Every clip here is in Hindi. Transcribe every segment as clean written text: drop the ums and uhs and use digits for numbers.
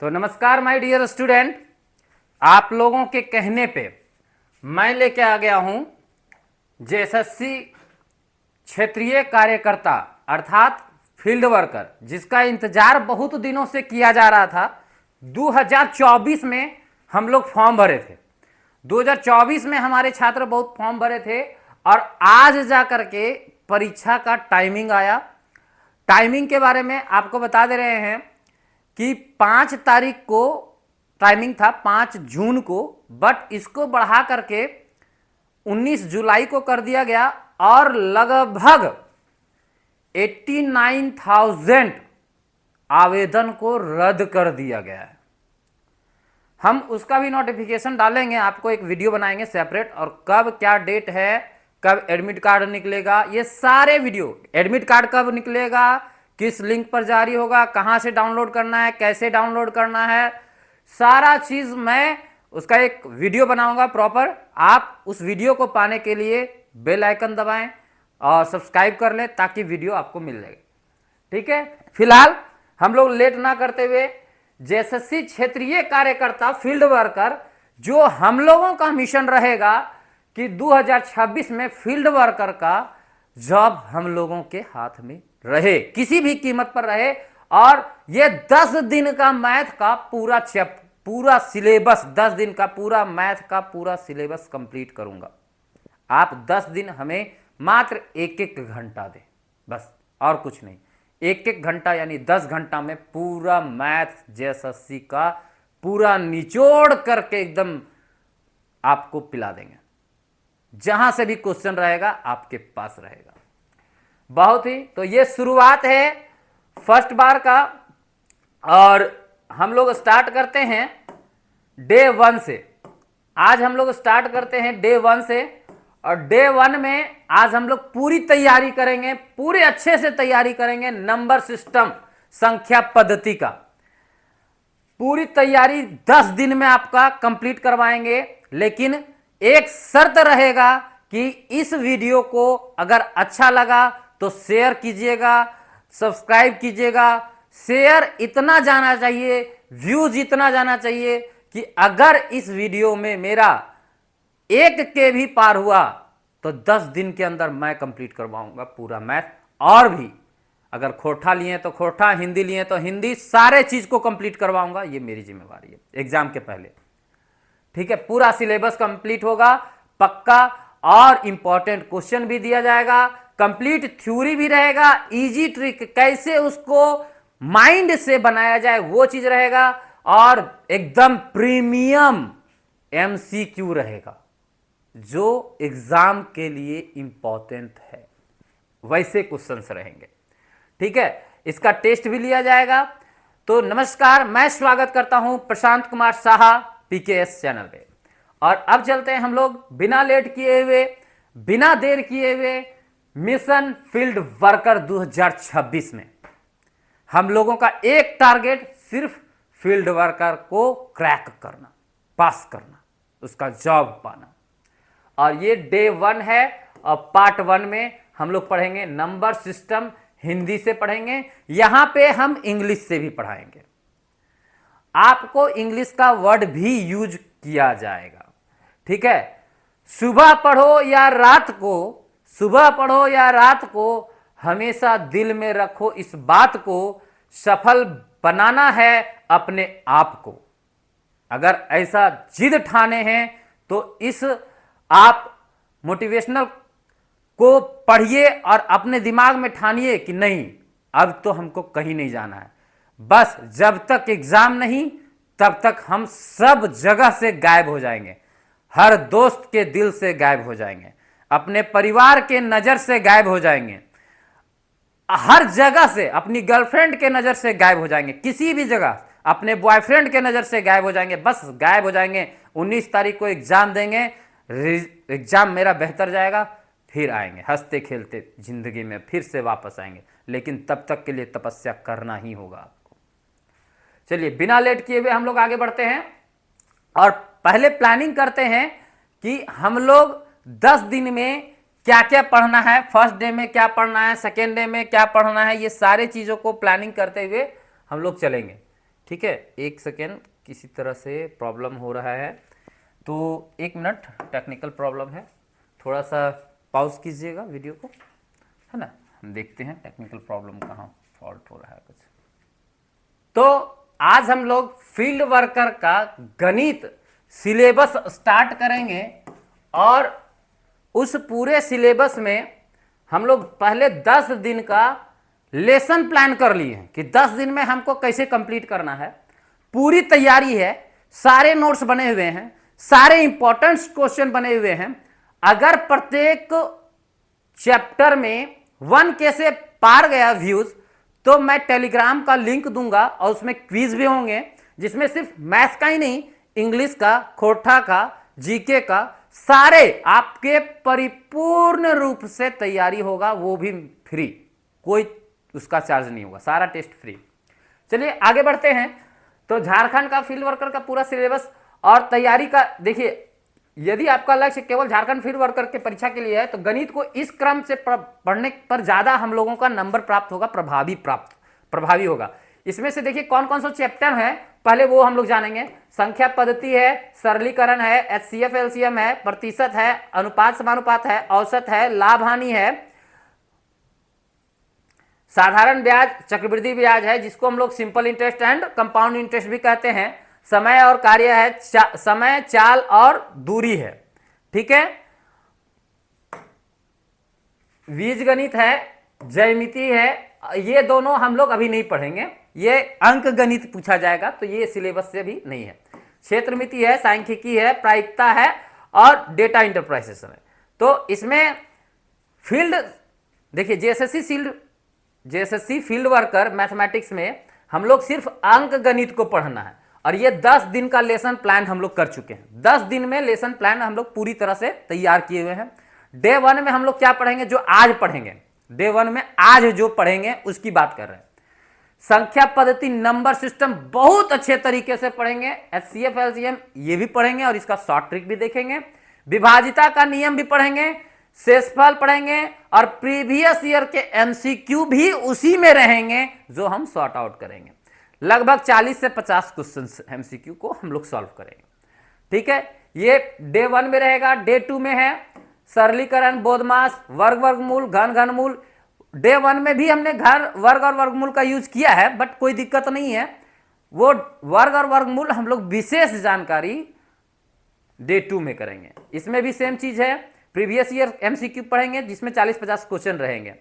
तो नमस्कार माय डियर स्टूडेंट, आप लोगों के कहने पे मैं लेके आ गया हूं जेएसएससी क्षेत्रीय कार्यकर्ता अर्थात फील्ड वर्कर, जिसका इंतजार बहुत दिनों से किया जा रहा था। 2024 में हम लोग फॉर्म भरे थे। 2024 में हमारे छात्र बहुत फॉर्म भरे थे और आज जा करके परीक्षा का टाइमिंग आया। टाइमिंग के बारे में आपको बता दे रहे हैं कि 5 तारीख को टाइमिंग था, 5 जून को, बट इसको बढ़ा करके 19 जुलाई को कर दिया गया और लगभग 89,000 आवेदन को रद्द कर दिया गया है। हम उसका भी नोटिफिकेशन डालेंगे, आपको एक वीडियो बनाएंगे सेपरेट, और कब क्या डेट है, कब एडमिट कार्ड निकलेगा, ये सारे वीडियो, एडमिट कार्ड कब निकलेगा, किस लिंक पर जारी होगा, कहां से डाउनलोड करना है, कैसे डाउनलोड करना है, सारा चीज मैं उसका एक वीडियो बनाऊंगा प्रॉपर। आप उस वीडियो को पाने के लिए बेल आइकन दबाएं और सब्सक्राइब कर लें ताकि वीडियो आपको मिल जाएगी। ठीक है, फिलहाल हम लोग लेट ना करते हुए जेएसएससी क्षेत्रीय कार्यकर्ता फील्ड वर्कर, जो हम लोगों का मिशन रहेगा कि 2026 में फील्ड वर्कर का जॉब हम लोगों के हाथ में रहे, किसी भी कीमत पर रहे। और ये 10 दिन का मैथ का पूरा सिलेबस, 10 दिन का पूरा मैथ का पूरा सिलेबस कंप्लीट करूंगा। आप 10 दिन हमें मात्र एक एक घंटा दें, बस, और कुछ नहीं। एक एक घंटा यानी 10 घंटा में पूरा मैथ जेएसएससी का पूरा निचोड़ करके एकदम आपको पिला देंगे। जहां से भी क्वेश्चन रहेगा आपके पास रहेगा। बहुत ही, तो ये शुरुआत है फर्स्ट बार का, और हम लोग स्टार्ट करते हैं डे 1 से। आज हम लोग स्टार्ट करते हैं डे 1 से, और डे 1 में आज हम लोग पूरी तैयारी करेंगे, पूरे अच्छे से तैयारी करेंगे नंबर सिस्टम, संख्या पद्धति का। पूरी तैयारी 10 दिन में आपका कंप्लीट करवाएंगे, लेकिन एक शर्त रहेगा कि इस वीडियो को अगर अच्छा लगा तो शेयर कीजिएगा, सब्सक्राइब कीजिएगा। शेयर इतना जाना चाहिए, व्यूज इतना जाना चाहिए कि अगर इस वीडियो में मेरा 1 के भी पार हुआ तो 10 दिन के अंदर मैं कंप्लीट करवाऊंगा पूरा मैथ। और भी अगर खोटा लिए तो खोटा, हिंदी लिए तो हिंदी, सारे चीज को कंप्लीट करवाऊंगा, ये मेरी जिम्मेवारी है एग्जाम के पहले। ठीक है, पूरा सिलेबस कंप्लीट होगा पक्का, और इंपॉर्टेंट क्वेश्चन भी दिया जाएगा, कंप्लीट थ्योरी भी रहेगा, इजी ट्रिक कैसे उसको माइंड से बनाया जाए वो चीज रहेगा, और एकदम प्रीमियम एमसीक्यू रहेगा जो एग्जाम के लिए इंपॉर्टेंट है, वैसे क्वेश्चंस रहेंगे। ठीक है, इसका टेस्ट भी लिया जाएगा। तो नमस्कार, मैं स्वागत करता हूं प्रशांत कुमार साहा पीकेएस चैनल पे। और अब चलते हैं हम लोग बिना लेट किए हुए, बिना देर किए हुए मिशन फील्ड वर्कर 2026 में। हम लोगों का एक टारगेट सिर्फ फील्ड वर्कर को क्रैक करना, पास करना, उसका जॉब पाना। और ये डे 1 है, और पार्ट 1 में हम लोग पढ़ेंगे नंबर सिस्टम, हिंदी से पढ़ेंगे, यहां पे हम इंग्लिश से भी पढ़ाएंगे। आपको इंग्लिश का वर्ड भी यूज किया जाएगा। ठीक है, सुबह पढ़ो या रात को, सुबह पढ़ो या रात को, हमेशा दिल में रखो इस बात को, सफल बनाना है अपने आप को। अगर ऐसा जिद ठाने हैं तो इस आप मोटिवेशनल को पढ़िए और अपने दिमाग में ठानिए कि नहीं, अब तो हमको कहीं नहीं जाना है। बस जब तक एग्जाम नहीं तब तक हम सब जगह से गायब हो जाएंगे, हर दोस्त के दिल से गायब हो जाएंगे, अपने परिवार के नजर से गायब हो जाएंगे, हर जगह से अपनी गर्लफ्रेंड के नजर से गायब हो जाएंगे, किसी भी जगह अपने बॉयफ्रेंड के नजर से गायब हो जाएंगे, बस गायब हो जाएंगे। 19 तारीख को एग्जाम देंगे, एग्जाम मेरा बेहतर जाएगा, फिर आएंगे हंसते खेलते, जिंदगी में फिर से वापस आएंगे, लेकिन तब तक के लिए तपस्या करना ही होगा आपको। चलिए बिना लेट किए हुए हम लोग आगे बढ़ते हैं, और पहले प्लानिंग करते हैं कि हम लोग 10 दिन में क्या क्या पढ़ना है, फर्स्ट डे में क्या पढ़ना है, सेकेंड डे में क्या पढ़ना है, ये सारे चीज़ों को प्लानिंग करते हुए हम लोग चलेंगे। ठीक है, 1 सेकेंड, किसी तरह से प्रॉब्लम हो रहा है, तो 1 मिनट, टेक्निकल प्रॉब्लम है, थोड़ा सा पॉज कीजिएगा वीडियो को, है ना, हम देखते हैं टेक्निकल प्रॉब्लम कहाँ फॉल्ट हो रहा है कुछ। तो आज हम लोग फील्ड वर्कर का गणित सिलेबस स्टार्ट करेंगे और उस पूरे सिलेबस में हम लोग पहले 10 दिन का लेसन प्लान कर लिए हैं कि 10 दिन में हमको कैसे कंप्लीट करना है। पूरी तैयारी है, सारे नोट्स बने हुए हैं, सारे इंपॉर्टेंट क्वेश्चन बने हुए हैं। अगर प्रत्येक चैप्टर में 1K से पार गया व्यूज तो मैं टेलीग्राम का लिंक दूंगा और उसमें क्विज भी होंगे, जिसमें सिर्फ मैथ्स का ही नहीं, इंग्लिश का, खोटा का, जीके का, सारे आपके परिपूर्ण रूप से तैयारी होगा, वो भी फ्री, कोई उसका चार्ज नहीं होगा, सारा टेस्ट फ्री। चलिए आगे बढ़ते हैं। तो झारखंड का फील्ड वर्कर का पूरा सिलेबस और तैयारी का देखिए, यदि आपका लक्ष्य केवल झारखंड फील्ड वर्कर के परीक्षा के लिए है तो गणित को इस क्रम से पढ़ने पर ज्यादा हम लोगों का नंबर प्राप्त होगा, प्रभावी होगा। इसमें से देखिए कौन कौन सा चैप्टर है, पहले वो हम लोग जानेंगे। संख्या पद्धति है, सरलीकरण है, एचसीएफ एलसीएम है, प्रतिशत है, अनुपात समानुपात है, औसत है, लाभ हानि है, साधारण ब्याज, चक्रवृद्धि ब्याज है जिसको हम लोग simple interest and compound interest भी कहते हैं, समय और कार्य है, समय, चाल और दूरी है, ठीक है, बीजगणित है, ज्यामिति है। ये दोनों हम लोग अभी नहीं पढ़ेंगे, ये अंक गणित पूछा जाएगा तो ये सिलेबस से भी नहीं है। क्षेत्रमिति है, सांख्यिकी है, प्रायिकता है और डेटा इंटरप्राइजेशन है। तो इसमें फील्ड देखिए, जेएसएससी फील्ड वर्कर मैथमेटिक्स में हम लोग सिर्फ अंक गणित को पढ़ना है और ये 10 दिन का लेसन प्लान हम लोग कर चुके हैं। 10 दिन में लेसन प्लान हम लोग पूरी तरह से तैयार किए हुए हैं। डे 1 में हम लोग क्या पढ़ेंगे, जो आज पढ़ेंगे, डे 1 में आज जो पढ़ेंगे उसकी बात कर रहे हैं। संख्या पद्धति, नंबर सिस्टम बहुत अच्छे तरीके से पढ़ेंगे। एचसीएफ एलसीएम ये भी पढ़ेंगे और इसका शॉर्ट ट्रिक भी देखेंगे। विभाजिता का नियम भी पढ़ेंगे, शेषफल पढ़ेंगे और प्रीवियस ईयर के एमसीक्यू भी उसी में रहेंगे जो हम सॉर्ट आउट करेंगे। लगभग 40 से 50 क्वेश्चन एमसीक्यू को हम लोग सॉल्व करेंगे, ठीक है। ये डे 1 में रहेगा। डे 2 में है सरलीकरण, बोधमास, वर्ग वर्गमूल, घन घनमूल। डे 1 में भी हमने घर वर्ग और वर्गमूल का यूज किया है, बट कोई दिक्कत नहीं है, वो वर्ग और वर्गमूल हम लोग विशेष जानकारी डे 2 में करेंगे। इसमें भी सेम चीज है, प्रीवियस ईयर एमसीक्यू पढ़ेंगे जिसमें 40-50 क्वेश्चन रहेंगे,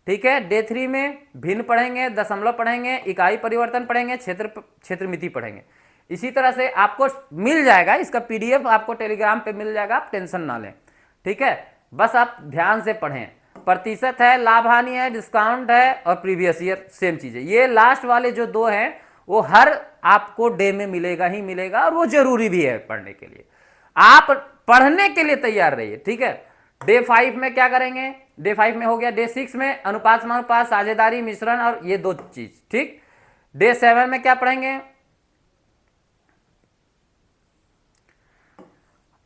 ठीक है। डे 3 में भिन्न पढ़ेंगे, दशमलव पढ़ेंगे, इकाई परिवर्तन पढ़ेंगे, क्षेत्रमिति पढ़ेंगे। इसी तरह से आपको मिल जाएगा, इसका पीडीएफ आपको टेलीग्राम पे मिल जाएगा, आप टेंशन ना लें, ठीक है। बस आप ध्यान से पढ़ें। प्रतिशत है, लाभ हानि है, डिस्काउंट है और प्रीवियस ईयर सेम चीज है। ये लास्ट वाले जो 2 हैं वो हर आपको डे में मिलेगा ही मिलेगा और वो जरूरी भी है पढ़ने के लिए। आप पढ़ने के लिए तैयार रहिए, ठीक है। डे 5 में क्या करेंगे, डे 5 में हो गया। डे 6 में अनुपात समानुपात, साझेदारी, मिश्रण और ये 2 चीज, ठीक। डे 7 में क्या पढ़ेंगे,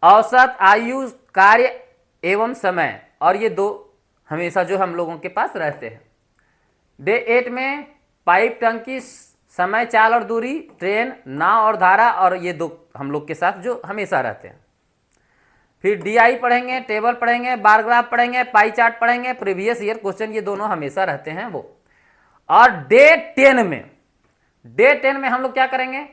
औसत, आयु, कार्य एवं समय, और ये 2 हमेशा जो हम लोगों के पास रहते हैं। डे 8 में पाइप, टंकी, समय, चाल और दूरी, ट्रेन, नाव और धारा, और ये 2 हम लोग के साथ जो हमेशा रहते हैं। फिर डीआई पढ़ेंगे, टेबल पढ़ेंगे, बार ग्राफ पढ़ेंगे, पाई चार्ट पढ़ेंगे, प्रीवियस ईयर क्वेश्चन, ये दोनों हमेशा रहते हैं वो। और डे 10 में हम लोग क्या करेंगे,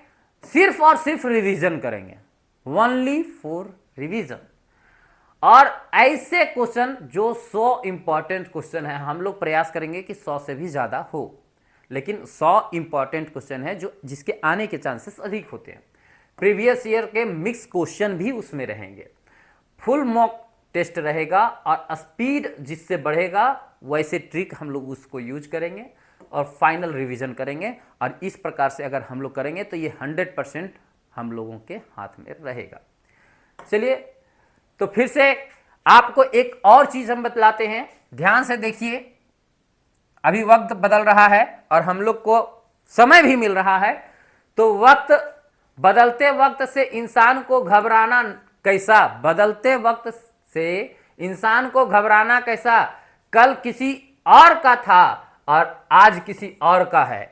सिर्फ और सिर्फ रिवीजन करेंगे, ओनली फॉर रिवीजन। और ऐसे क्वेश्चन जो 100 इंपॉर्टेंट क्वेश्चन है, हम लोग प्रयास करेंगे कि 100 से भी ज्यादा हो, लेकिन 100 इंपॉर्टेंट क्वेश्चन है जो जिसके आने के चांसेस अधिक होते हैं। प्रीवियस ईयर के मिक्स क्वेश्चन भी उसमें रहेंगे। फुल मॉक टेस्ट रहेगा और स्पीड जिससे बढ़ेगा वैसे ट्रिक हम लोग उसको यूज करेंगे और फाइनल रिवीजन करेंगे। और इस प्रकार से अगर हम लोग करेंगे तो ये 100% हम लोगों के हाथ में रहेगा। चलिए, तो फिर से आपको एक और चीज हम बतलाते हैं, ध्यान से देखिए। अभी वक्त बदल रहा है और हम लोग को समय भी मिल रहा है, तो वक्त बदलते वक्त से इंसान को घबराना कैसा, बदलते वक्त से इंसान को घबराना कैसा, कल किसी और का था और आज किसी और का है।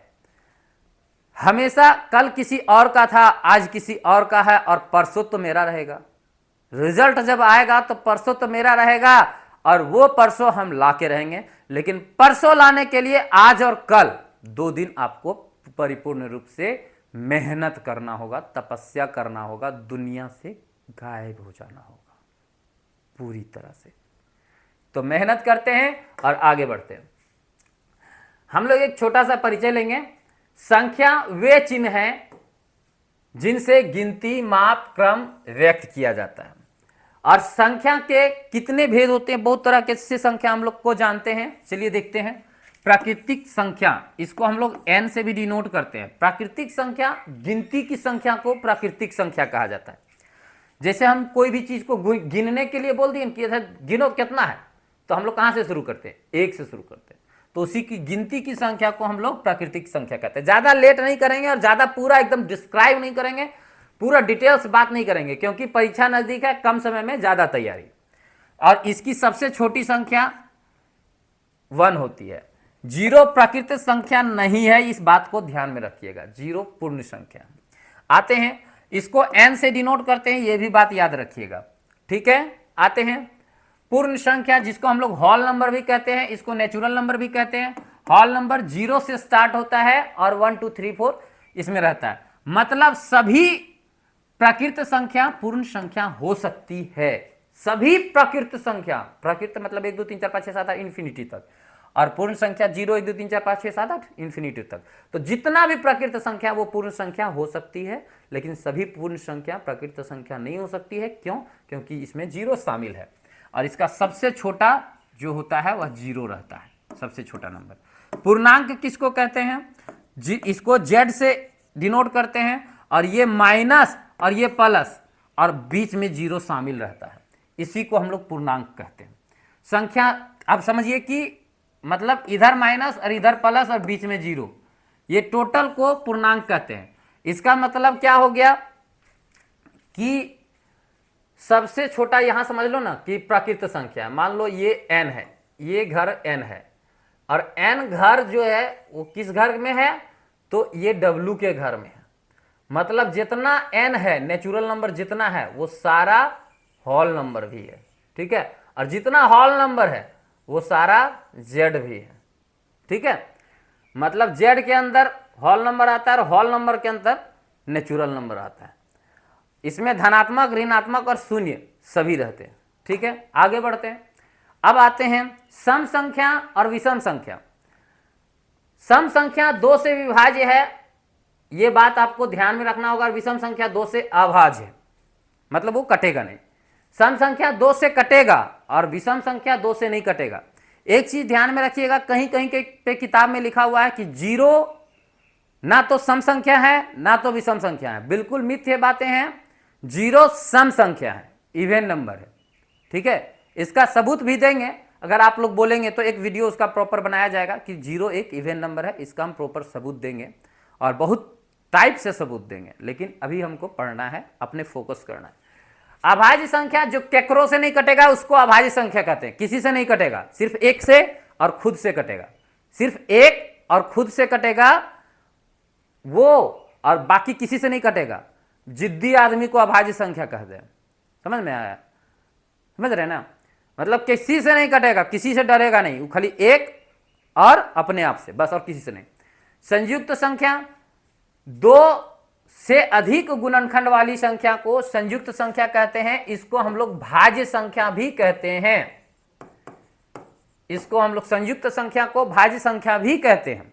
हमेशा कल किसी और का था, आज किसी और का है, और परसों तो मेरा रहेगा। रिजल्ट जब आएगा तो परसों तो मेरा रहेगा, और वो परसों हम ला के रहेंगे। लेकिन परसों लाने के लिए आज और कल 2 दिन आपको परिपूर्ण रूप से मेहनत करना होगा, तपस्या करना होगा, दुनिया से गायब हो जाना होगा पूरी तरह से। तो मेहनत करते हैं और आगे बढ़ते हैं। हम लोग एक छोटा सा परिचय लेंगे। संख्या वे चिन्ह हैं जिनसे गिनती, माप, क्रम व्यक्त किया जाता है। और संख्या के कितने भेद होते हैं, बहुत तरह के से संख्या हम लोग को जानते हैं। चलिए देखते हैं। प्राकृतिक संख्या, इसको हम लोग n से भी डिनोट करते हैं। प्राकृतिक संख्या, गिनती की संख्या को प्राकृतिक संख्या कहा जाता है। जैसे हम कोई भी चीज को गिनने के लिए बोल दिए कि गिनो कितना है, तो हम लोग कहां से शुरू करते हैं? 1 से शुरू करते हैं। तो उसी की गिनती की संख्या को हम लोग प्राकृतिक संख्या कहते हैं। ज्यादा लेट नहीं करेंगे और ज्यादा पूरा एकदम डिस्क्राइब नहीं करेंगे, पूरा डिटेल्स बात नहीं करेंगे, क्योंकि परीक्षा नजदीक है, कम समय में ज्यादा तैयारी। और इसकी सबसे छोटी संख्या 1 होती है। 0 प्राकृतिक संख्या नहीं है, इस बात को ध्यान में रखिएगा। 0 पूर्ण संख्या। आते हैं, इसको n से डिनोट करते हैं, यह भी बात याद रखिएगा, ठीक है। आते हैं पूर्ण संख्या, जिसको हम लोग होल नंबर भी कहते हैं, इसको नेचुरल नंबर भी कहते हैं। होल नंबर 0 से स्टार्ट होता है और 1 2 3 4 इसमें रहता है। मतलब सभी प्राकृत संख्या पूर्ण संख्या हो सकती है। सभी प्राकृत संख्या, प्राकृत मतलब 1 2 3 4 5 6 7 8 इन्फिनिटी तक, और पूर्ण संख्या 0 1 2 3 4 5 6 7 8 इन्फिनिटी तक। तो जितना भी प्राकृत संख्या वो पूर्ण संख्या हो सकती है, लेकिन सभी पूर्ण संख्या प्राकृत संख्या नहीं हो सकती है। क्यों? क्योंकि इसमें 0 शामिल है, और इसका सबसे छोटा जो होता है वह 0 रहता है, सबसे छोटा नंबर। पूर्णांक किसको कहते हैं? इसको z से डिनोट करते हैं, और ये माइनस और ये प्लस, और बीच में 0 शामिल रहता है, इसी को हम लोग पूर्णांक कहते हैं। संख्या अब समझिए कि मतलब इधर माइनस और इधर प्लस और बीच में 0, ये टोटल को पूर्णांक कहते हैं। इसका मतलब क्या हो गया कि सबसे छोटा यहां समझ लो ना कि प्राकृत संख्या, मान लो ये n है, ये घर n है, और n घर जो है वो किस घर में है? तो ये w के घर में है। मतलब जितना n है, नेचुरल नंबर जितना है, वो सारा होल नंबर भी है, ठीक है। और जितना होल नंबर है वो सारा z भी है, ठीक है। मतलब z के अंदर होल नंबर आता है और होल नंबर के अंदर नेचुरल नंबर आता है। इसमें धनात्मक, ऋणात्मक और शून्य सभी रहते हैं, ठीक है। आगे बढ़ते हैं। अब आते हैं सम संख्या और विषम संख्या। सम संख्या 2 से विभाज्य है, यह बात आपको ध्यान में रखना होगा। विषम संख्या 2 से अभाज्य है, मतलब वो कटेगा नहीं। सम संख्या 2 से कटेगा और विषम संख्या 2 से नहीं कटेगा। एक चीज ध्यान में रखिएगा, कहीं कहीं पे किताब में लिखा हुआ है कि 0 ना तो सम संख्या है ना तो विषम संख्या है। बिल्कुल मिथ्य बातें हैं। 0 सम संख्या है, इवन नंबर है, ठीक है। इसका सबूत भी देंगे, अगर आप लोग बोलेंगे तो एक वीडियो उसका प्रॉपर बनाया जाएगा कि 0 एक इवन नंबर है। इसका हम प्रॉपर सबूत देंगे और बहुत टाइप से सबूत देंगे, लेकिन अभी हमको पढ़ना है, अपने फोकस करना है। अभाज्य संख्या जो केकरो से नहीं कटेगा उसको अभाज्य संख्या कहते हैं। किसी से नहीं कटेगा, सिर्फ एक से और खुद से कटेगा। सिर्फ एक और खुद से कटेगा वो, और बाकी किसी से नहीं कटेगा। जिद्दी आदमी को अभाज्य संख्या कहते हैं। समझ में आया? समझ रहे ना? मतलब किसी से नहीं कटेगा, किसी से डरेगा नहीं, वो खाली एक और अपने आप से बस, और किसी से नहीं। संयुक्त संख्या 2 से अधिक गुणनखंड वाली संख्या को संयुक्त संख्या कहते हैं। इसको हम लोग भाज्य संख्या भी कहते हैं। इसको हम लोग संयुक्त संख्या को भाज्य संख्या भी कहते हैं।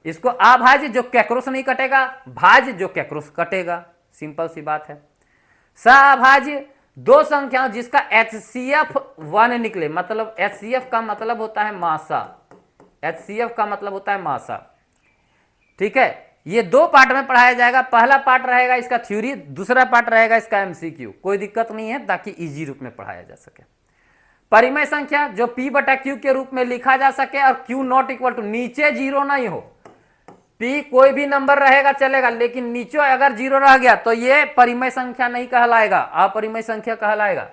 इसको अभाज्य जो केकरो से नहीं कटेगा, भाज्य जो केकरो से कटेगा, सिंपल सी बात है। सअभाज्य 2 संख्याओं जिसका HCF 1 निकले, मतलब HCF का मतलब होता है मासा। HCF का मतलब होता है मासा, ठीक है। ये 2 पार्ट में पढ़ाया जाएगा। पहला पार्ट रहेगा इसका थ्योरी, दूसरा पार्ट रहेगा इसका MCQ। कोई दिक्कत नहीं है, ताकि इजी रूप में पढ़ाया जा सके। परिमेय संख्या जो P/Q के रूप में लिखा जा सके और Q नॉट इक्वल टू, नीचे 0 नहीं हो। P कोई भी नंबर रहेगा चलेगा, लेकिन नीचे अगर 0 रह गया तो ये परिमेय संख्या नहीं कहलाएगा, अपरिमेय संख्या कहलाएगा।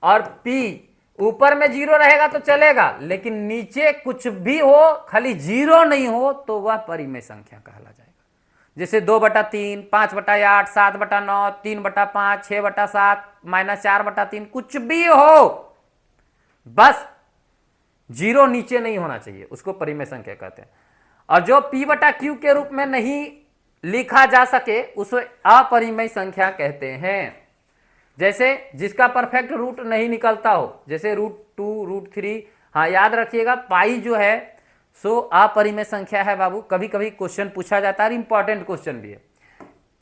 और P ऊपर में 0 रहेगा तो चलेगा, लेकिन नीचे कुछ भी हो, खाली 0 नहीं हो, तो वह परिमेय संख्या कहला जाएगा। जैसे 2/3, 5/8, 7/9, 3/5, 6/7, -4/3, कुछ भी हो, बस जीरो नीचे नहीं होना चाहिए, उसको परिमेय संख्या कहते हैं। और जो p/q के रूप में नहीं लिखा जा सके उसे अपरिमेय संख्या कहते हैं। जैसे जिसका परफेक्ट रूट नहीं निकलता हो, जैसे √2, √3। हाँ, याद रखिएगा पाई जो है सो अपरिमेय संख्या है बाबू। कभी कभी क्वेश्चन पूछा जाता है, इंपॉर्टेंट क्वेश्चन भी है।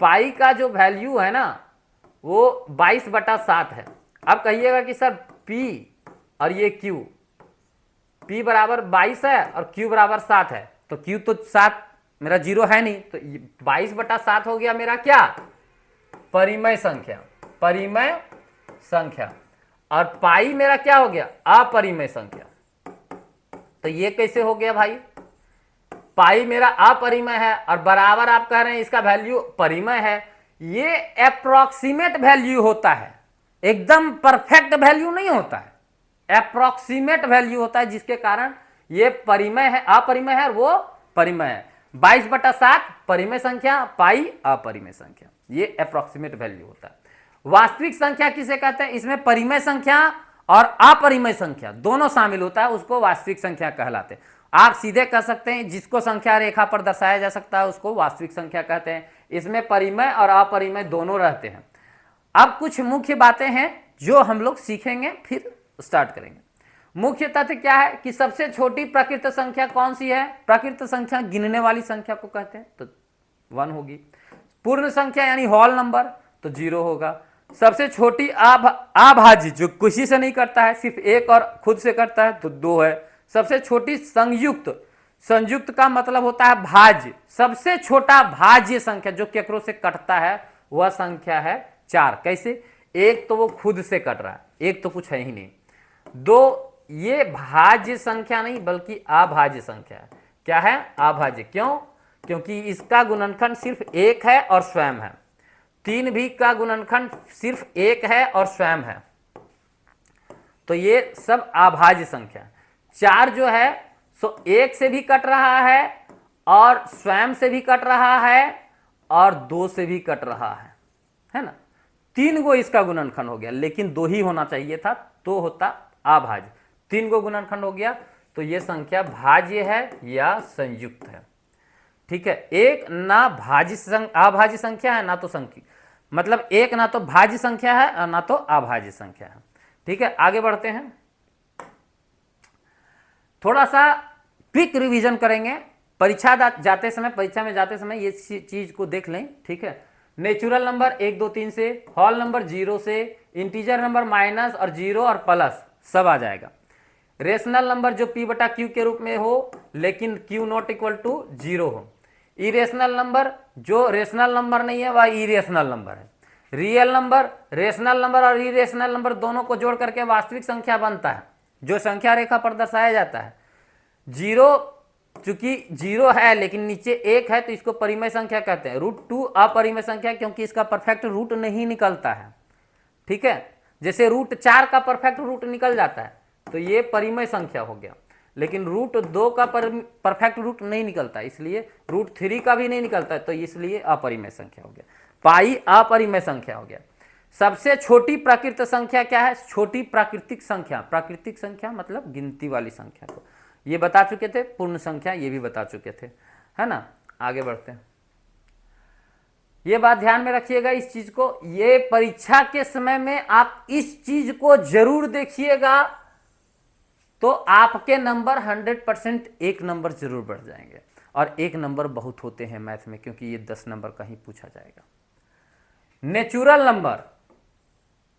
पाई का जो वैल्यू है ना वो 22/7 है। अब कहिएगा कि सर p और ये q, p बराबर 22 है और q बराबर 7 है, तो q तो 7 मेरा जीरो है नहीं, तो 22/7 हो गया मेरा क्या, परिमेय संख्या, परिमेय संख्या। और पाई मेरा क्या हो गया, अपरिमेय संख्या। तो ये कैसे हो गया भाई, पाई मेरा अपरिमेय है और बराबर आप कह रहे हैं इसका वैल्यू परिमेय है। ये अप्रोक्सीमेट वैल्यू होता है, एकदम परफेक्ट वैल्यू नहीं होता है, अप्रोक्सीमेट वैल्यू होता है, जिसके कारण ये परिमेय है, अपरिमेय है, वो परिमेय है। 22/7 परिमेय संख्या, पाई अपरिमेय संख्या, ये अप्रोक्सीमेट वैल्यू होता है। वास्तविक संख्या किसे कहते हैं, इसमें परिमेय संख्या और अपरिमेय संख्या दोनों शामिल होता है, उसको वास्तविक संख्या कहलाते हैं। आप सीधे कह सकते हैं जिसको संख्या रेखा पर दर्शाया जा सकता है उसको वास्तविक संख्या कहते हैं। इसमें परिमेय और अपरिमेय दोनों रहते हैं। अब कुछ मुख्य बातें हैं जो हम लोग सीखेंगे, फिर स्टार्ट करेंगे। मुख्य तथ्य क्या है कि सबसे छोटी प्रकृत संख्या कौन सी है, प्रकृत संख्या गिनने वाली संख्या को कहते हैं, तो 1 होगी। पूर्ण संख्या यानी होल नंबर, तो 0 होगा। सबसे छोटी अभाज्य जो किसी से नहीं करता है, सिर्फ एक और खुद से करता है, तो 2 है। सबसे छोटी संयुक्त, संयुक्त का मतलब होता है भाज्य, सबसे छोटा भाज्य संख्या जो केकरो से कटता है वह संख्या है 4। कैसे, एक तो वो खुद से कट रहा है, एक तो कुछ है ही नहीं। 2 ये भाज्य संख्या नहीं बल्कि अभाज्य संख्या है। क्या है, अभाज्य। क्यों, क्योंकि इसका गुणनखंड सिर्फ 1 है और स्वयं है। 3 भी का गुणनखंड सिर्फ 1 है और स्वयं है, तो ये सब अभाज्य संख्या। 4 जो है सो 1 से भी कट रहा है और स्वयं से भी कट रहा है और 2 से भी कट रहा है ना। 3 गो इसका गुणनखंड हो गया, लेकिन 2 ही होना चाहिए था तो होता अभाज्य। 3 गो गुणनखंड हो गया तो ये संख्या भाज्य है या संयुक्त है। ठीक है, एक ना भाज्य अभाज्य संख्या है ना तो संख्या, मतलब एक ना तो भाज्य संख्या है और ना तो अभाज्य संख्या है। ठीक है, आगे बढ़ते हैं। थोड़ा सा क्विक रिवीजन करेंगे, परीक्षा जाते समय, परीक्षा में जाते समय ये चीज को देख लें। ठीक है, नेचुरल नंबर 1 2 3 से, होल नंबर 0 से, इंटीजर नंबर माइनस और 0 और प्लस सब आ जाएगा। रेशनल नंबर जो p/q के रूप में हो लेकिन q नॉट इक्वल टू 0 हो। इरेशनल नंबर जो रेशनल नंबर नहीं है वह इरेशनल नंबर है। रियल नंबर, रेशनल नंबर और इरेशनल नंबर दोनों को जोड़ करके वास्तविक संख्या बनता है, जो संख्या रेखा पर दर्शाया जाता है। 0 चूंकि 0 है लेकिन नीचे 1 है तो इसको परिमेय संख्या कहते हैं। √2 अपरिमेय संख्या क्योंकि इसका परफेक्ट रूट नहीं निकलता है। ठीक है, जैसे √4 का परफेक्ट रूट निकल जाता है तो ये परिमेय संख्या हो गया, लेकिन √2 का परफेक्ट रूट नहीं निकलता, इसलिए √3 का भी नहीं निकलता है, तो इसलिए अपरिमेय संख्या हो गया। पाई अपरिमेय संख्या हो गया। सबसे छोटी प्राकृत संख्या क्या है, छोटी प्राकृतिक संख्या, प्राकृतिक संख्या मतलब गिनती वाली संख्या को ये बता चुके थे। पूर्ण संख्या ये भी बता चुके थे, है ना। आगे बढ़ते हैं, ये बात ध्यान में रखिएगा इस चीज को, ये परीक्षा के समय में आप इस चीज को जरूर देखिएगा तो आपके नंबर 100% 1 नंबर जरूर बढ़ जाएंगे। और 1 नंबर बहुत होते हैं मैथ में, क्योंकि ये 10 नंबर का ही पूछा जाएगा। नेचुरल नंबर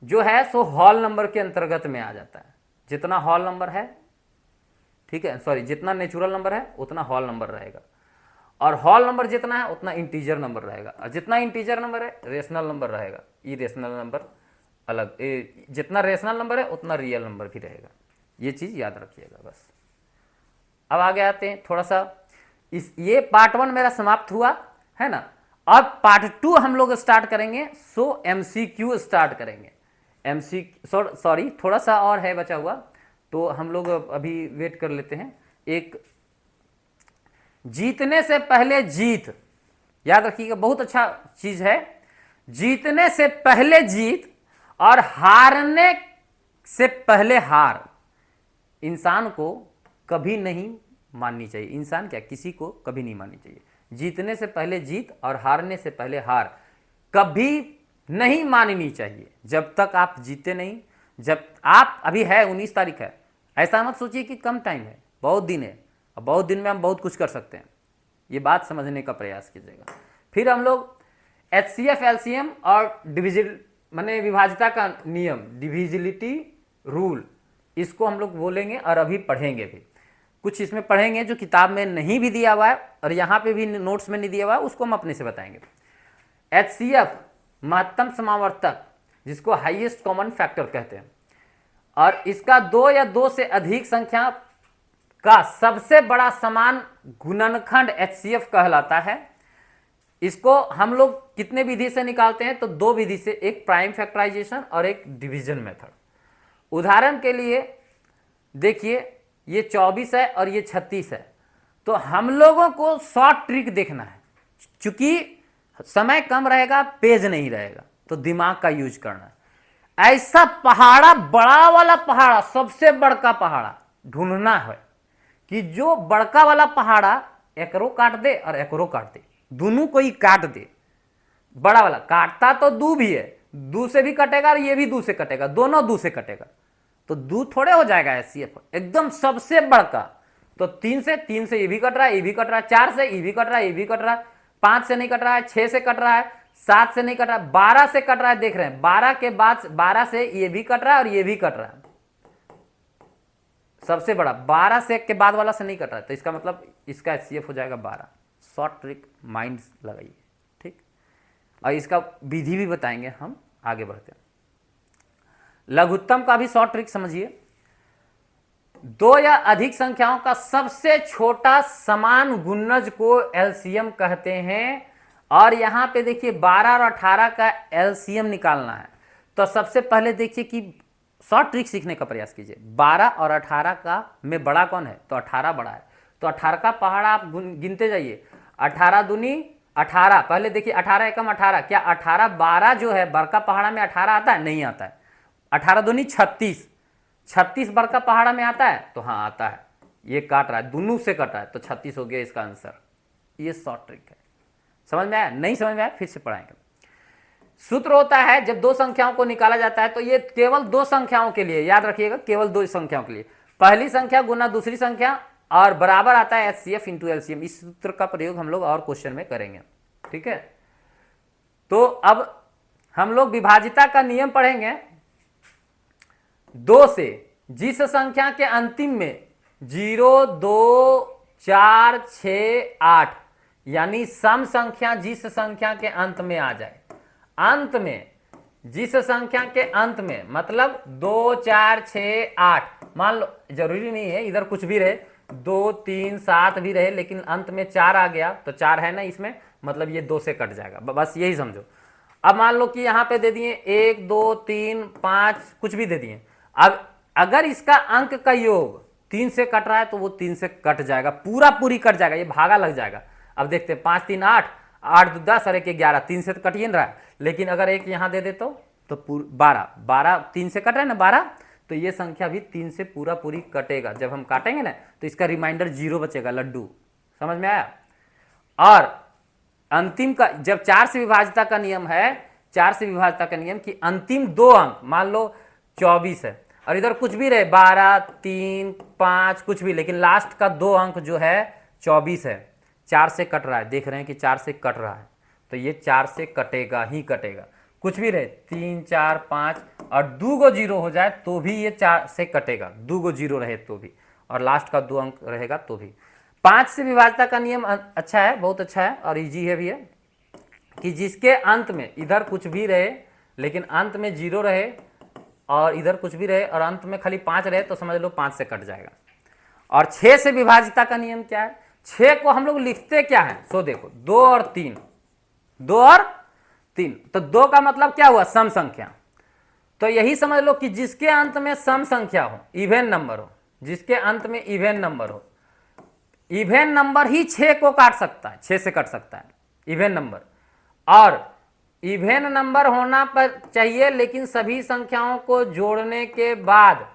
जो है सो होल नंबर के अंतर्गत में आ जाता है। जितना होल नंबर है, ठीक है, सॉरी, जितना नेचुरल नंबर है उतना होल नंबर रहेगा, और होल नंबर जितना है उतना इंटीजर नंबर रहेगा, और जितना इंटीजर नंबर है रेशनल नंबर रहेगा, इरेशनल नंबर अलग, जितना रेशनल नंबर है उतना रियल नंबर भी रहेगा। ये चीज याद रखिएगा बस। अब आगे आते हैं थोड़ा सा, ये पार्ट 1 मेरा समाप्त हुआ है ना। अब पार्ट 2 हम लोग स्टार्ट करेंगे, सो MCQ स्टार्ट करेंगे। सॉरी थोड़ा सा और है बचा हुआ, तो हम लोग अभी वेट कर लेते हैं। एक जीतने से पहले जीत, याद रखिएगा, बहुत अच्छा चीज है। जीतने से पहले जीत और हारने से पहले हार इंसान को कभी नहीं माननी चाहिए। इंसान क्या, किसी को कभी नहीं माननी चाहिए। जीतने से पहले जीत और हारने से पहले हार कभी नहीं माननी चाहिए, जब तक आप जीते नहीं। जब आप अभी है 19 तारीख है, ऐसा मत सोचिए कि कम टाइम है, बहुत दिन है, और बहुत दिन में हम बहुत कुछ कर सकते हैं। ये बात समझने का प्रयास कीजिएगा। फिर हम लोग HCF LCM और डिविजिल माने विभाज्यता का नियम, डिविजिलिटी रूल, इसको हम लोग बोलेंगे और अभी पढ़ेंगे भी। कुछ इसमें पढ़ेंगे जो किताब में नहीं भी दिया हुआ है और यहाँ पे भी नोट्स में नहीं दिया हुआ है, उसको हम अपने से बताएंगे। HCF महत्तम समावर्तक, जिसको हाईएस्ट कॉमन फैक्टर कहते हैं, और इसका 2 या 2 से अधिक संख्या का सबसे बड़ा समान गुणनखंड HCF कहलाता है। इसको हम लोग कितने विधि से निकालते हैं, तो 2 विधि से, एक प्राइम फैक्टराइजेशन और एक डिवीजन मेथड। उदाहरण के लिए देखिए, ये 24 है और ये 36 है, तो हम लोगों को शॉर्ट ट्रिक देखना है। चूंकि समय कम रहेगा, पेज नहीं रहेगा, तो दिमाग का यूज करना है। ऐसा पहाड़ा, बड़ा वाला पहाड़ा, सबसे बड़का पहाड़ा ढूंढना है कि जो बड़का वाला पहाड़ा एकरो काट दे और एकरो काट दे, दोनों को ही काट दे। बड़ा वाला काटता तो दू भी है, दू से भी कटेगा और ये भी दू से कटेगा, दोनों दू से कटेगा, तो दू थोड़े हो जाएगा HCF एकदम सबसे बड़का। तो 3 से ये भी कट रहा है, ये भी कट रहा है, 4 से ये भी कट रहा है, ये भी कट रहा है, 5 से नहीं कट रहा है, 6 से कट रहा है, 7 से नहीं कट रहा है, 12 से कट रहा है। देख रहे हैं, 12 के बाद 12 से ये भी कट रहा है और ये भी कट रहा है। सबसे बड़ा 12 से के बाद वाला से नहीं कट रहा है, तो इसका मतलब इसका HCF हो जाएगा 12। शॉर्ट ट्रिक माइंड लगाइए, ठीक। और इसका विधि भी बताएंगे हम, आगे बढ़ते हैं। लघुत्तम का भी शॉर्ट ट्रिक समझिए। 2 या अधिक संख्याओं का सबसे छोटा समान गुणज को LCM कहते हैं। और यहां पे देखिए 12 और 18 का LCM निकालना है, तो सबसे पहले देखिए कि शॉर्ट ट्रिक सीखने का प्रयास कीजिए। 12 और 18 का में बड़ा कौन है, तो 18 बड़ा है, तो 18 का पहाड़ा आप गिनते जाइए। 18 दूनी 18, पहले देखिए 18 एकम 18, क्या 18 12 जो है बड़का पहाड़ा में 18 आता है, नहीं आता है। 18 दूनी 36, 36 बड़का पहाड़ा में आता है, तो हाँ आता है। ये काट रहा है, दोनों से कट रहा है, तो 36 हो गया इसका आंसर। ये शॉर्ट ट्रिक है। समझ में आया, नहीं समझ में आया फिर से पढ़ाएंगे। सूत्र होता है जब 2 संख्याओं को निकाला जाता है, तो ये केवल 2 संख्याओं के लिए, याद रखिएगा, केवल 2 संख्याओं के लिए। पहली संख्या गुना दूसरी संख्या और बराबर आता है HCF इंटू LCM। इस सूत्र का प्रयोग हम लोग और क्वेश्चन में करेंगे, ठीक है। तो अब हम लोग विभाजिता का नियम पढ़ेंगे। 2 से जिस संख्या के अंतिम में 0, 2, 4, 6, 8 यानी सम संख्या जिस संख्या के अंत में आ जाए, अंत में जिस संख्या के अंत में, मतलब 2, 4, 6, 8, मान लो, जरूरी नहीं है इधर कुछ भी रहे, 2, 3, 7 भी रहे, लेकिन अंत में 4 आ गया, तो 4 है ना इसमें, मतलब ये 2 से कट जाएगा, बस यही समझो। अब मान लो कि यहां पे दे दिए 1, 2, 3, 5, कुछ भी दे दिए। अब अगर इसका अंक का योग 3 से कट रहा है, तो वो 3 से कट जाएगा, पूरा पूरी कट जाएगा, ये भागा लग जाएगा। अब देखते हैं, 5, 3, 8, 8, 2, 10 और 1, 11, 3 से तो कट ही नहीं रहा है। लेकिन अगर एक यहां दे देता तो 12, 12 3 से कट रहा है ना 12, तो ये संख्या भी 3 से पूरा पूरी कटेगा। जब हम काटेंगे ना, तो इसका रिमाइंडर 0 बचेगा, लड्डू। समझ में आया। और अंतिम का, जब 4 से विभाजिता का नियम है, 4 से विभाजिता का नियम कि अंतिम 2 अंक, मान लो 24 है और इधर कुछ भी रहे, 12, 3, 5, कुछ भी, लेकिन लास्ट का 2 अंक जो है 24 है, 4 से कट रहा है, देख रहे हैं कि 4 से कट रहा है, तो ये 4 से कटेगा ही कटेगा। कुछ भी रहे, 3, 4, 5 और 2 गो 0 हो जाए तो भी ये 4 से कटेगा, 2 गो 0 रहे तो भी, और लास्ट का 2 अंक रहेगा तो भी। 5 से विभाजिता का नियम अच्छा है, बहुत अच्छा है और इजी है भी है, कि जिसके अंत में इधर कुछ भी रहे लेकिन अंत में 0 रहे और इधर कुछ भी रहे और अंत में खाली 5 रहे, तो समझ लो 5 से कट जाएगा। और 6 से विभाजिता का नियम क्या है, 6 को हम लोग लिखते क्या है, सो देखो 2 और 3, 2 और 3, तो 2 का मतलब क्या हुआ, सम संख्या। तो यही समझ लो कि जिसके अंत में सम संख्या हो, इवेन नंबर हो, जिसके अंत में इवेन नंबर हो, इवेन नंबर ही 6 को काट सकता है, 6 से कट सकता है। इवेन नंबर, और इवेन नंबर होना पर चाहिए, लेकिन सभी संख्याओं को जोड़ने के बाद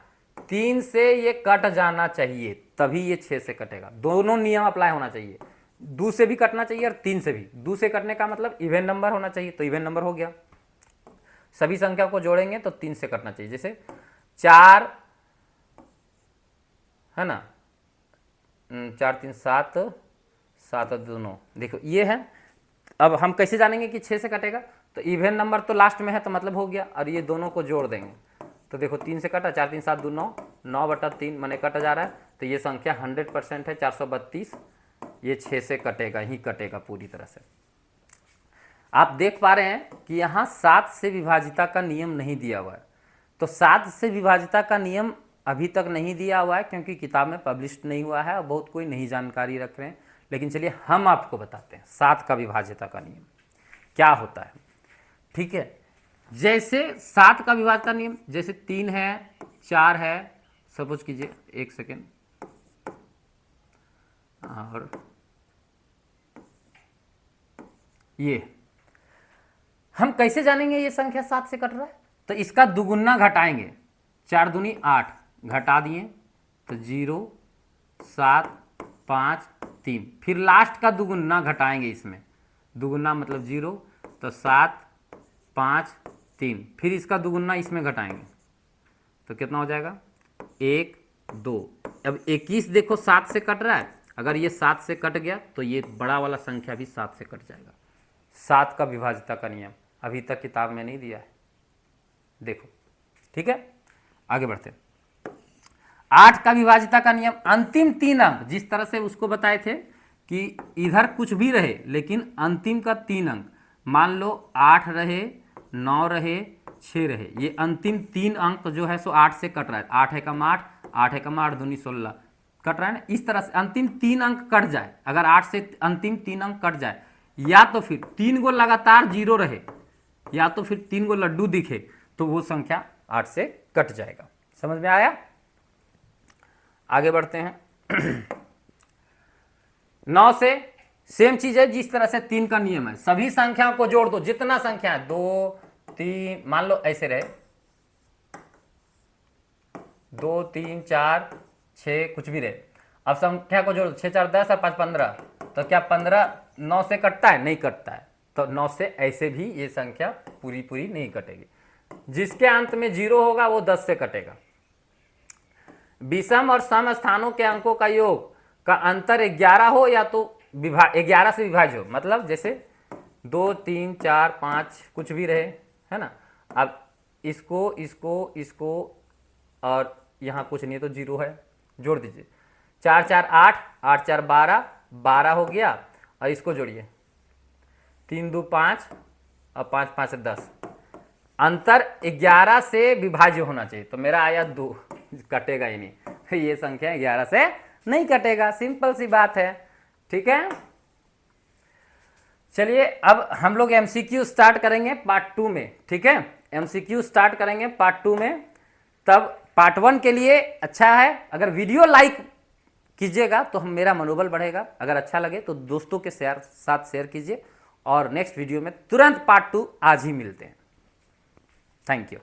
3 से ये कट जाना चाहिए, तभी ये 6 से कटेगा। दोनों नियम अप्लाई होना चाहिए, 2 से भी कटना चाहिए और 3 से भी। 2 से कटने का मतलब इवेन नंबर होना चाहिए, तो इवेन नंबर हो गया। सभी संख्या को जोड़ेंगे तो 3 से कटना चाहिए, जैसे 4 है ना, 4 3 7, 7 2 9, देखो ये है। अब हम कैसे जानेंगे कि 6 से कटेगा, तो इवेन नंबर तो लास्ट में है तो मतलब हो गया, और ये दोनों को जोड़ देंगे तो देखो 3 से कटा, 4 3 7 2 9, 9/3 मैंने कटा जा रहा है, तो ये संख्या 100% है 432, ये 6 से कटेगा ही कटेगा पूरी तरह से। आप देख पा रहे हैं कि यहाँ 7 से विभाजिता का नियम नहीं दिया हुआ है, तो 7 से विभाजिता का नियम अभी तक नहीं दिया हुआ है क्योंकि किताब में पब्लिश नहीं हुआ है और बहुत कोई नहीं जानकारी रख रहे हैं। लेकिन चलिए हम आपको बताते हैं 7 का विभाजिता का नियम क्या होता है। ठीक है, जैसे 7 का विभाजिता नियम, जैसे 3 है, 4 है, सपोज कीजिए, एक सेकेंड, और ये हम कैसे जानेंगे ये संख्या 7 से कट रहा है, तो इसका दुगुना घटाएंगे, 4 दूनी 8, घटा दिए तो 0 7 5 3, फिर लास्ट का दुगुना घटाएंगे, इसमें दुगुना मतलब 0, तो 7 5 3, फिर इसका दुगुना इसमें घटाएंगे तो कितना हो जाएगा 1 2। अब 21 देखो 7 से कट रहा है, अगर ये 7 से कट गया तो ये बड़ा वाला संख्या भी 7 से कट जाएगा। 7 का विभाजिता का नियम अभी तक किताब में नहीं दिया है, देखो। ठीक है, आगे बढ़ते हैं। 8 का विभाजिता का नियम, अंतिम 3 अंक, जिस तरह से उसको बताए थे कि इधर कुछ भी रहे लेकिन अंतिम का 3 अंक, मान लो 8 रहे, 9 रहे, 6 रहे, ये अंतिम 3 अंक जो है सो 8 से कट रहा है। 8 एकम 8, 8 एकम 8 दूनी 16, कट रहा है ना। इस तरह से अंतिम 3 अंक कट जाए, अगर 8 से अंतिम 3 अंक कट जाए, या तो फिर 3 गो लगातार 0 रहे, या तो फिर 3 गो लड्डू दिखे, तो वो संख्या 8 से कट जाएगा। समझ में आया? आगे बढ़ते हैं। 9 से सेम चीज है, जिस तरह से 3 का नियम है, सभी संख्याओं को जोड़ दो, जितना संख्या है 2 3, मान लो ऐसे रहे 2 3 4 6, कुछ भी रहे। अब संख्या को जोड़ दो, 6 4 10 और 5 15, तो क्या 15 9 से कटता है? नहीं कटता है, तो 9 से ऐसे भी ये संख्या पूरी पूरी नहीं कटेगी। जिसके अंत में 0 होगा वो 10 से कटेगा। विषम और सम स्थानों के अंकों का योग का अंतर 11 हो या तो 11 से विभाज्य हो, मतलब जैसे 2 3 4 5 कुछ भी रहे, है ना। अब इसको इसको इसको और यहाँ कुछ नहीं है तो 0 है, जोड़ दीजिए। 4 4 8, 8 4 12, 12 हो गया, और इसको जोड़िए 3 2 5 और 5 5 10, अंतर 11 से विभाज्य होना चाहिए, तो मेरा आया 2, कटेगा ही नहीं, ये संख्या 11 से नहीं कटेगा, सिंपल सी बात है। ठीक है, चलिए अब हम लोग एमसीक्यू स्टार्ट करेंगे पार्ट 2 में। ठीक है, एमसीक्यू स्टार्ट करेंगे पार्ट 2 में, तब पार्ट 1 के लिए अच्छा है अगर वीडियो लाइक कीजिएगा तो हम मेरा मनोबल बढ़ेगा, अगर अच्छा लगे तो दोस्तों के साथ शेयर कीजिए, और नेक्स्ट वीडियो में तुरंत पार्ट 2 आज ही मिलते हैं। Thank you.